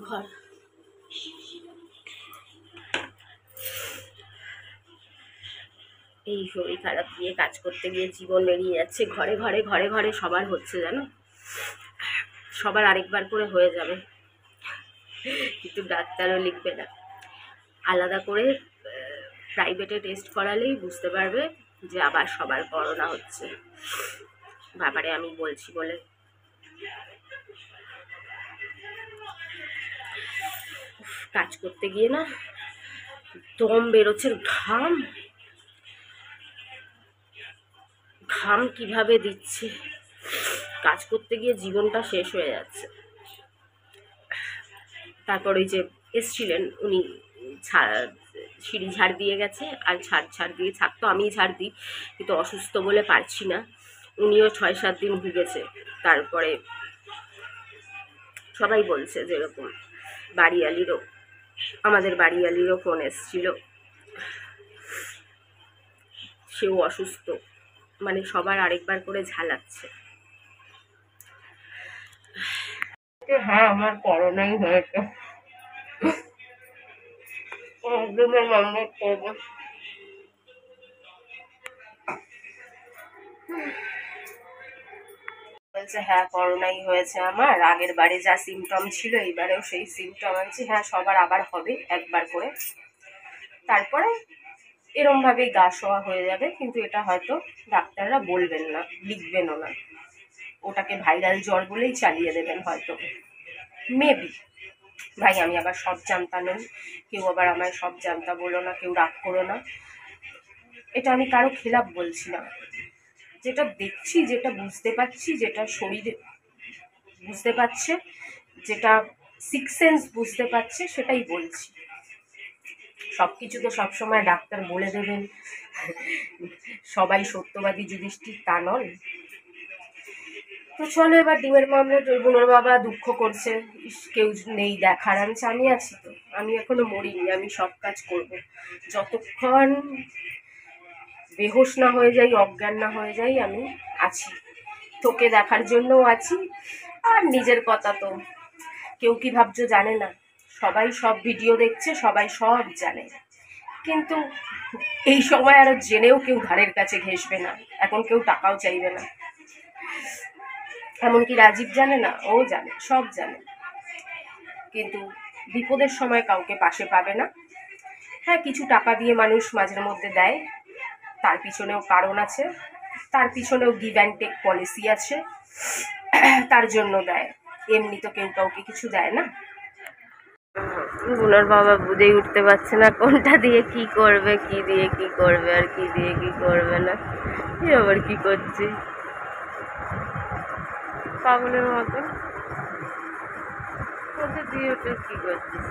ঘর। এই শরীর খারাপ দিয়ে কাজ করতে গিয়ে জীবন বেরিয়ে যাচ্ছে। ঘরে ঘরে ঘরে ঘরে সবার হচ্ছে, জানো, সবার আরেকবার করে হয়ে যাবে, কিন্তু ডাক্তারও লিখবে না। আলাদা করে প্রাইভেটে টেস্ট করালেই বুঝতে পারবে যে আবার সবার করোনা হচ্ছে। ব্যাপারে আমি বলছি বলে কাজ করতে গিয়ে না দম বেরোচ্ছে, ঘাম ঘাম কিভাবে দিচ্ছে, কাজ করতে গিয়ে জীবনটা শেষ হয়ে যাচ্ছে। তারপর ওই যে এসছিলেন উনি, সিঁড়ি ঝাড় দিয়ে গেছে, আর ঝাড় দিয়ে, ছাদ তো আমিই ঝাড় দিই, কিন্তু অসুস্থ বলে পারছি না। উনিও 6-7 দিন ভুগেছে। তারপরে সবাই বলছে যেরকম বাড়িয়ালিরও, আমাদের বাড়িয়ালিরও ফোন এসছিল, সেও অসুস্থ, মানে সবার আরেকবার করে ঝালাচ্ছে। হ্যাঁ, আমার করোনাই হয়েছে। বলছে হ্যাঁ করোনাই হয়েছে আমার, আগের বারে যা সিমটম ছিল এইবারেও সেই সিমটম আছে। হ্যাঁ, সবার আবার হবে একবার করে, তারপরে এরম ভাবেই গা শোয়া হয়ে যাবে, কিন্তু এটা হয়তো ডাক্তাররা বলবেন না, লিখবেনও না, ওটাকে ভাইরাল জ্বর বলেই চালিয়ে দেবেন হয়তো, মেবি। ভাই আমি আবার সব জানতা নই, কেউ আবার আমায় সব জানতা বলো না, কেউ রাগ করো না, এটা আমি কারো খেলাপ বলছি না। যেটা দেখছি, যেটা বুঝতে পারছি, যেটা শরীরে বুঝতে পারছে, যেটা সিক্স সেন্স বুঝতে পারছে, সেটাই বলছি। সব কিছু তো সবসময় ডাক্তার বলে দেবেন, সবাই সত্যবাদী যুধিষ্ঠির তা নন। তো চলো এবার ডিমের মামলেট। বোনের বাবা দুঃখ করছে, কেউ নেই দেখার। আমি আছি তো, আমি এখনো মরিনি, আমি সব কাজ করব। যতক্ষণ বেহুশ না হয়ে যাই, অজ্ঞান না হয়ে যাই, আমি আছি, তোকে দেখার জন্যও আছি। আর নিজের কথা তো কেউ কি ভাবছো জানে না, সবাই সব ভিডিও দেখছে, সবাই সব জানে, কিন্তু এই সময় আরো জেনেও কেউ ধারের কাছে ঘেঁষবে না, এখন কেউ টাকাও চাইবে না। এমনকি রাজীব জানে না, ও জানে, সব জানে, কিন্তু বিপদের সময় কাউকে পাশে পাবে না। হ্যাঁ, কিছু টাকা দিয়ে মানুষ মাঝের মধ্যে দেয়, তার পিছনেও কারণ আছে, তার পিছনেও গিভ অ্যান্ড টেক পলিসি আছে, তার জন্য দেয়, এমনি তো কেউ কাউকে কিছু দেয় না। বোনের বাবা বুঝেই উঠতে পারছে না কোনটা দিয়ে কি করবে, কি দিয়ে কি করবে, আর কি দিয়ে কি করবে না। কি আবার কি করছি পাগলের মতো, কোনটা দিয়ে ওটা কি করছিস?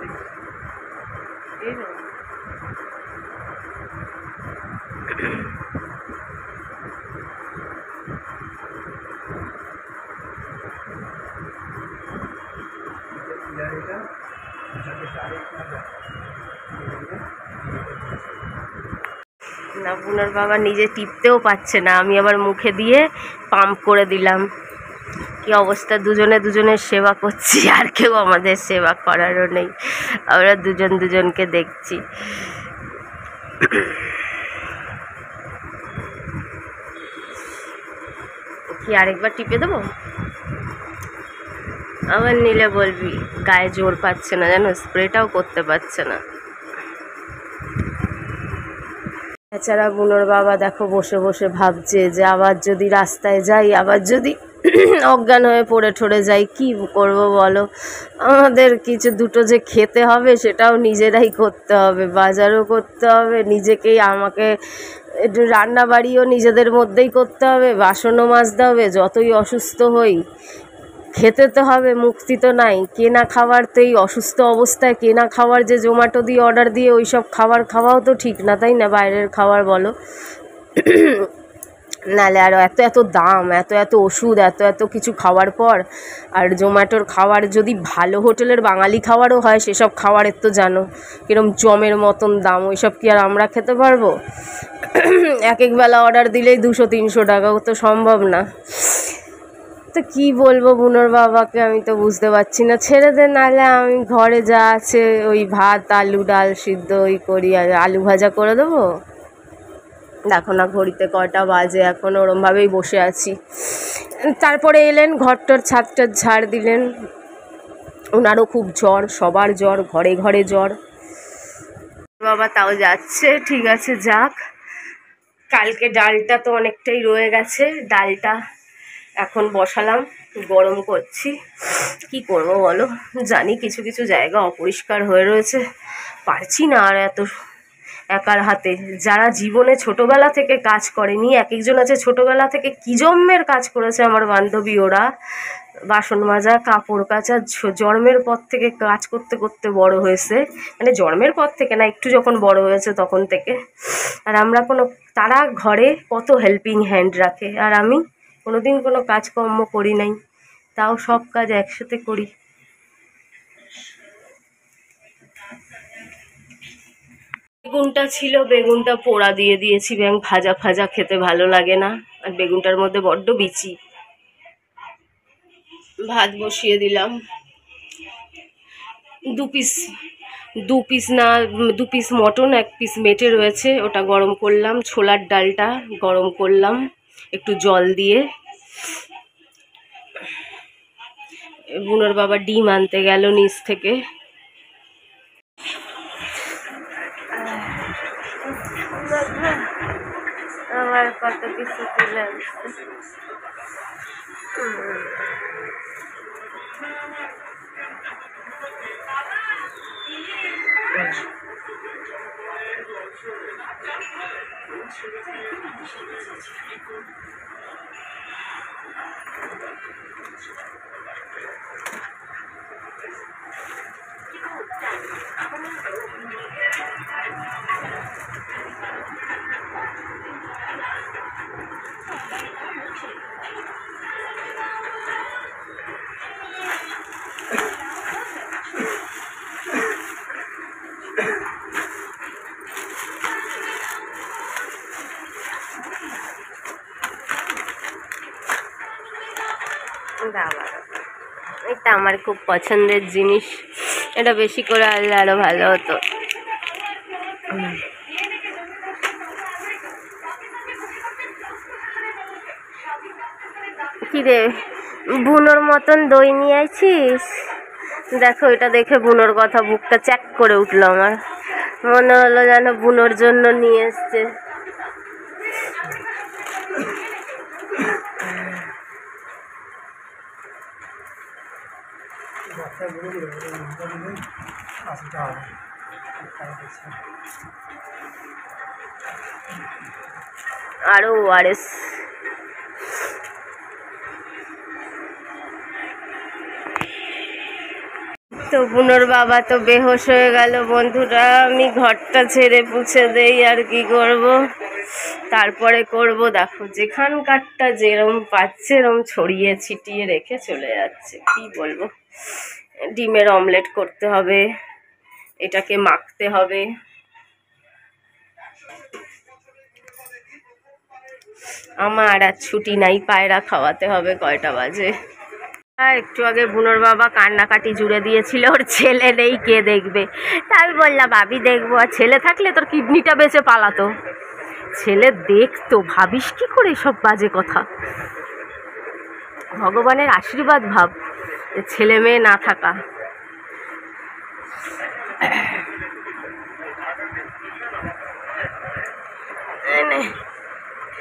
না, বোনের বাবা নিজে টিপতেও পারছে না, আমি আবার মুখে দিয়ে পাম্প করে দিলাম। কি অবস্থা, দুজনে দুজনের সেবা করছি, আর কেউ আমাদের সেবা করারও নেই, আমরা দুজন দুজনকে দেখছি। কি আরেকবার টিপে দেবো? আবার নিলে বলবি গায়ে জোর পাচ্ছে না, জানো, স্প্রেটাও করতে পারছে না। এছাড়া বোনের বাবা দেখো বসে বসে ভাবছে যে আবার যদি রাস্তায় যাই, আবার যদি অজ্ঞান হয়ে পড়ে ঠরে যাই, কি করব বলো? আমাদের কিছু দুটো যে খেতে হবে সেটাও নিজেরাই করতে হবে, বাজারও করতে হবে নিজেকেই, আমাকে একটু রান্না বাড়িও নিজেদের মধ্যেই করতে হবে, বাসনও মাজতে হবে। যতই অসুস্থ হই খেতে তো হবে, মুক্তি তো নাই। কেনা খাবার তো এই অসুস্থ অবস্থায় কেনা খাবার যে জোম্যাটো দিয়ে অর্ডার দিয়ে ওই সব খাবার খাওয়াও তো ঠিক না, তাই না? বাইরের খাবার বলো, নাহলে আরও এত এত দাম, এত এত ওষুধ, এত এত কিছু খাওয়ার পর। আর জোম্যাটোর খাবার যদি ভালো হোটেলের বাঙালি খাবারও হয়, সেসব খাবারের তো জানো কিরম জমের মতন দাম, ওইসব কি আর আমরা খেতে পারবো? এক এক বেলা অর্ডার দিলেই 200-300 টাকা, তো সম্ভব না। তো কি বলবো বুনোর বাবাকে, আমি তো বুঝতে পারছি না। ছেড়ে দে, নাহলে আমি ঘরে যা আছে ওই ভাত আলু ডাল সিদ্ধ ওই করি, আর আলু ভাজা করে দেবো। দেখো না ঘড়িতে কটা বাজে, এখন ওরমভাবেই বসে আছি। তারপরে এলেন, ঘরটার ছাদটার ঝাড় দিলেন। ওনারও খুব জ্বর, সবার জ্বর, ঘরে ঘরে জ্বর। বাবা তাও যাচ্ছে, ঠিক আছে যাক। কালকে ডালটা তো অনেকটাই রয়ে গেছে, ডালটা এখন বসালাম, গরম করছি। কি করব বলো, জানি কিছু কিছু জায়গা অপরিষ্কার হয়ে রয়েছে, পারছি না আর এত একার হাতে। যারা জীবনে ছোটবেলা থেকে কাজ করেনি, এক একজন আছে ছোটবেলা থেকে কি জন্মের কাজ করেছে আমার বান্ধবী, ওরা বাসন মাজা কাপড় কাচা জন্মের পর থেকে কাজ করতে করতে বড় হয়েছে, মানে জন্মের পর থেকে না, একটু যখন বড় হয়েছে তখন থেকে। আর আমরা তারা ঘরে কত হেল্পিং হ্যান্ড রাখে, আর আমি কোনোদিন কোনো কাজকর্ম করি নাই, তাও সব কাজ একসাথে করি। বেগুনটা ছিল, বেগুনটা পোড়া দিয়ে দিয়েছি, ভাজা ভাজা খেতে ভালো লাগে না, আর বেগুনটার মধ্যে বড্ড বিচি। ভাত বসিয়ে দিলাম, দু পিস মটন, 1 পিস মেটে রয়েছে, ওটা গরম করলাম। ছোলার ডালটা গরম করলাম একটু জল দিয়ে। বুনোর বাবা ডিম আনতে গেল নিচ থেকে। আমার কত কিছু তুলে আসছে। এটা আমার খুব পছন্দের জিনিস, এটা বেশি করে আনলে আরো ভালো হতো। কিরে বুনোর মতন দই নিয়ে আইছিস? দেখো এটা দেখে বুনোর কথা বুকটা চেক করে উঠলো আমার, মনে হলো যেন বুনোর জন্য নিয়ে এসছে। আরো ওআরএস। তো বুনোর বাবা তো বেহোশ হয়ে গেল বন্ধুরা, আমি ঘরটা ছেড়ে পুছে দেই, আর কি করব। তারপরে করব, দেখো যেখানকারটা যেরম পাচ্ছে এরম ছড়িয়ে ছিটিয়ে রেখে চলে যাচ্ছে। কি বলবো, ডিমের অমলেট করতে হবে, এটাকে মাখতে হবে। আমার আর ছুটি নাই, পায়রা খাওয়াতে হবে। কয়টা বাজে? একটু আগে বুনোর বাবা কান্নাকাটি জুড়ে দিয়েছিল, ওর ছেলে নেই, কে দেখবে। তা আমি বললাম ভাবি দেখবো, আর ছেলে থাকলে তোর কিডনিটা বেঁচে পালাতো। ছেলে দেখতো, ভাবিস কি করে সব বাজে কথা। ভগবানের আশীর্বাদ ভাব, ছেলে মেয়ে না থাকা।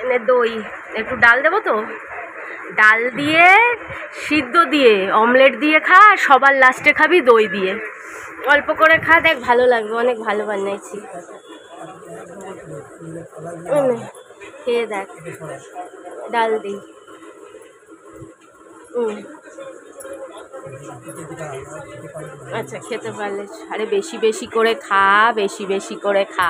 এনে দই, একটু ডাল দেবো তো, ডাল দিয়ে সিদ্ধ দিয়ে অমলেট দিয়ে খা, আর সবার লাস্টে খাবি দই দিয়ে। অল্প করে খা, দেখ ভালো লাগবে, অনেক ভালো বানাইছি। খেয়ে দেখ, ডাল দিই। আচ্ছা খেতে পারলে, আরে বেশি বেশি করে খা, বেশি বেশি করে খা।